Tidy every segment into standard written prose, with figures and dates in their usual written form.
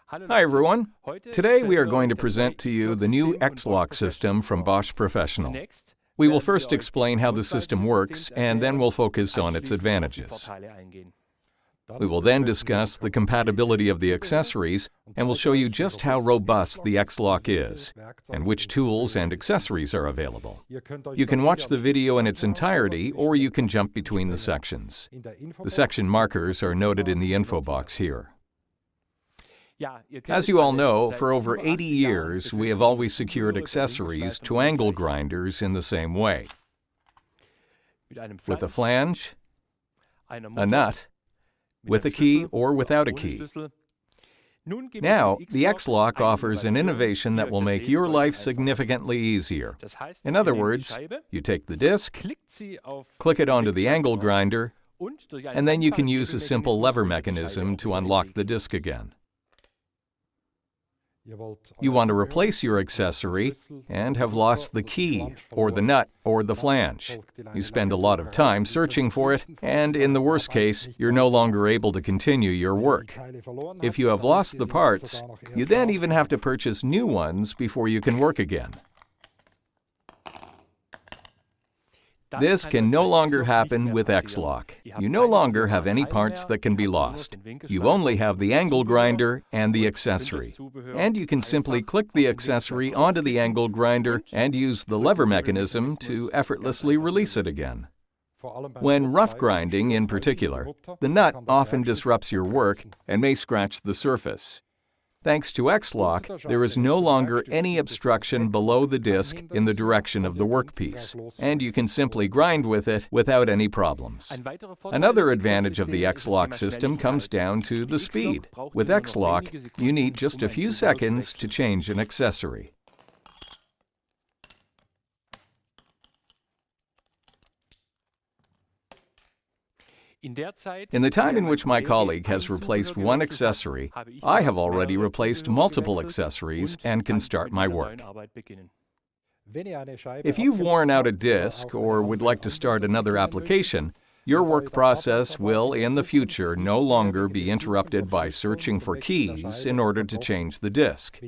Hi everyone. Today we are going to present to you the new X-LOCK system from Bosch Professional. We will first explain how the system works and then we'll focus on its advantages. We will then discuss the compatibility of the accessories and we'll show you just how robust the X-LOCK is and which tools and accessories are available. You can watch the video in its entirety or you can jump between the sections. The section markers are noted in the info box here. As you all know, for over 80 years, we have always secured accessories to angle grinders in the same way. With a flange, a nut, with a key or without a key. Now, the X-LOCK offers an innovation that will make your life significantly easier. In other words, you take the disc, click it onto the angle grinder, and then you can use a simple lever mechanism to unlock the disc again. You want to replace your accessory and have lost the key, or the nut, or the flange. You spend a lot of time searching for it, and in the worst case, you're no longer able to continue your work. If you have lost the parts, you then even have to purchase new ones before you can work again. This can no longer happen with X-LOCK. You no longer have any parts that can be lost. You only have the angle grinder and the accessory. And you can simply click the accessory onto the angle grinder and use the lever mechanism to effortlessly release it again. When rough grinding in particular, the nut often disrupts your work and may scratch the surface. Thanks to X-LOCK, there is no longer any obstruction below the disc in the direction of the workpiece, and you can simply grind with it without any problems. Another advantage of the X-LOCK system comes down to the speed. With X-LOCK, you need just a few seconds to change an accessory. In the time in which my colleague has replaced one accessory, I have already replaced multiple accessories and can start my work. If you've worn out a disc or would like to start another application, your work process will, in the future, no longer be interrupted by searching for keys in order to change the disc.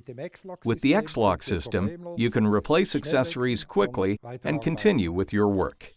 With the X-LOCK system, you can replace accessories quickly and continue with your work.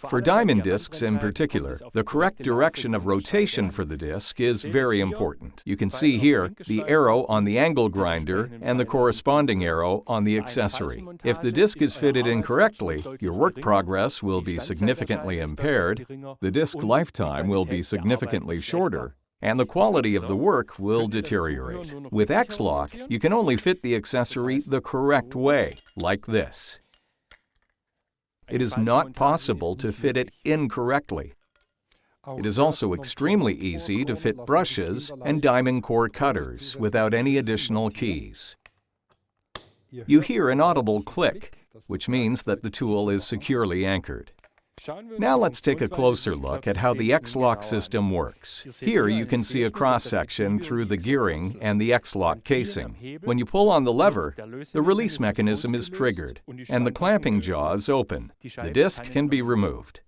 For diamond discs in particular, the correct direction of rotation for the disc is very important. You can see here the arrow on the angle grinder and the corresponding arrow on the accessory. If the disc is fitted incorrectly, your work progress will be significantly impaired, the disc lifetime will be significantly shorter, and the quality of the work will deteriorate. With X-LOCK, you can only fit the accessory the correct way, like this. It is not possible to fit it incorrectly. It is also extremely easy to fit brushes and diamond core cutters without any additional keys. You hear an audible click, which means that the tool is securely anchored. Now let's take a closer look at how the X-LOCK system works. Here you can see a cross-section through the gearing and the X-LOCK casing. When you pull on the lever, the release mechanism is triggered, and the clamping jaws open. The disc can be removed.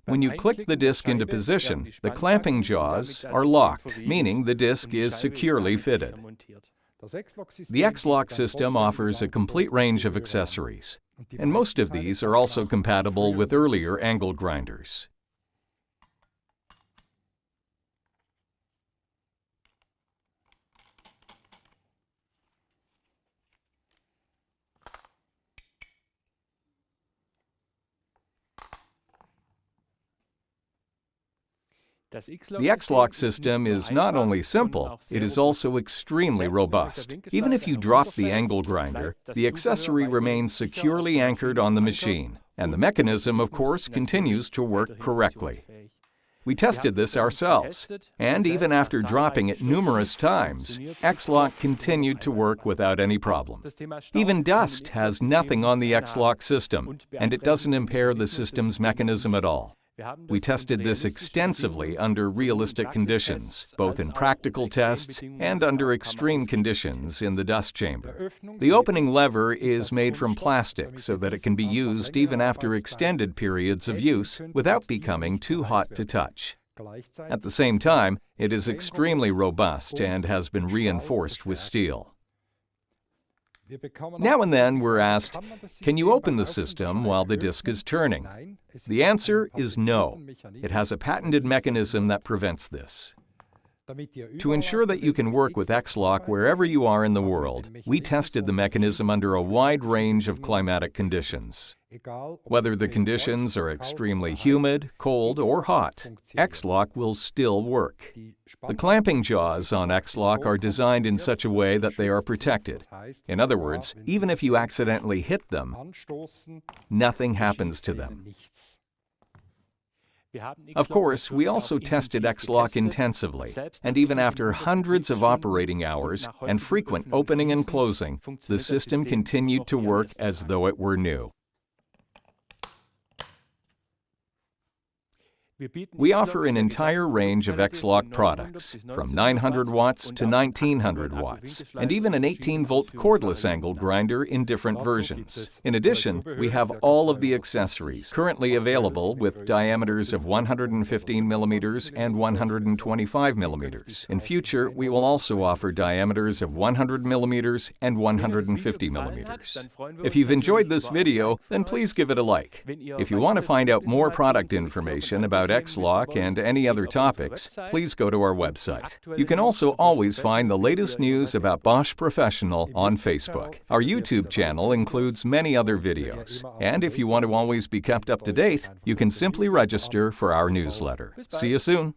When you click the disc into position, the clamping jaws are locked, meaning the disc is securely fitted. The X-LOCK system offers a complete range of accessories, and most of these are also compatible with earlier angle grinders. The X-LOCK system is not only simple, it is also extremely robust. Even if you drop the angle grinder, the accessory remains securely anchored on the machine, and the mechanism, of course, continues to work correctly. We tested this ourselves, and even after dropping it numerous times, X-LOCK continued to work without any problem. Even dust has nothing on the X-LOCK system, and it doesn't impair the system's mechanism at all. We tested this extensively under realistic conditions, both in practical tests and under extreme conditions in the dust chamber. The opening lever is made from plastic so that it can be used even after extended periods of use without becoming too hot to touch. At the same time, it is extremely robust and has been reinforced with steel. Now and then we're asked, can you open the system while the disc is turning? The answer is no. It has a patented mechanism that prevents this. To ensure that you can work with X-LOCK wherever you are in the world, we tested the mechanism under a wide range of climatic conditions. Whether the conditions are extremely humid, cold, or hot, X-LOCK will still work. The clamping jaws on X-LOCK are designed in such a way that they are protected. In other words, even if you accidentally hit them, nothing happens to them. Of course, we also tested X-LOCK intensively, and even after hundreds of operating hours and frequent opening and closing, the system continued to work as though it were new. We offer an entire range of X-LOCK products, from 900 watts to 1900 watts, and even an 18-volt cordless angle grinder in different versions. In addition, we have all of the accessories currently available with diameters of 115 millimeters and 125 millimeters. In future, we will also offer diameters of 100 millimeters and 150 millimeters. If you've enjoyed this video, then please give it a like. If you want to find out more product information about X-LOCK and any other topics, please go to our website. You can also always find the latest news about Bosch Professional on Facebook. Our YouTube channel includes many other videos. And if you want to always be kept up to date, you can simply register for our newsletter. See you soon!